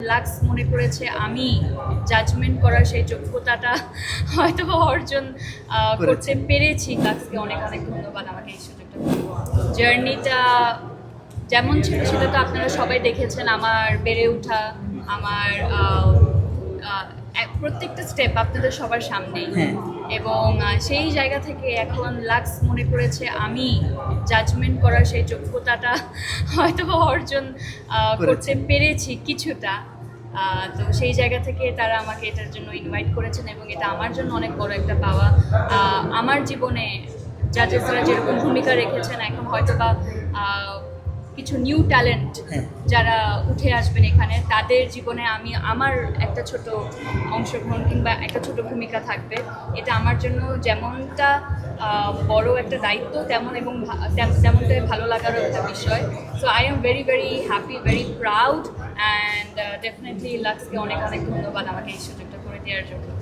Lux মনে করেছে আমি জাজমেন্ট করার সেই যোগ্যতাটা হয়তো অর্জন করতে পেরেছি। লাক্সকে অনেক অনেক ধন্যবাদ আমাকে এই সুযোগটা। জার্নিটা যেমন ছিল সেটা তো আপনারা সবাই দেখেছেন, আমার বেড়ে ওঠা, আমার প্রত্যেকটা স্টেপ আপনাদের সবার সামনেই। এবং সেই জায়গা থেকে এখন লাক্স মনে করেছে আমি জাজমেন্ট করার সেই যোগ্যতাটা হয়তো অর্জন করতে পেরেছি কিছুটা। তো সেই জায়গা থেকে তারা আমাকে এটার জন্য ইনভাইট করেছেন এবং এটা আমার জন্য অনেক বড় একটা পাওয়া। আমার জীবনে জাজেসরা যেরকম ভূমিকা রেখেছেন, এখন হয়তো বা কিছু নিউ ট্যালেন্ট যারা উঠে আসবেন এখানে, তাদের জীবনে আমি আমার একটা ছোট অংশগ্রহণ কিংবা একটা ছোট ভূমিকা থাকবে। এটা আমার জন্য যেমনটা বড় একটা দায়িত্ব তেমন এবং তেমনটাই ভালো লাগারও একটা বিষয়। So I am very very happy, very proud and definitely লাক্সকে অনেক অনেক ধন্যবাদ আমাকে এই সুযোগটা করে দেওয়ার জন্য।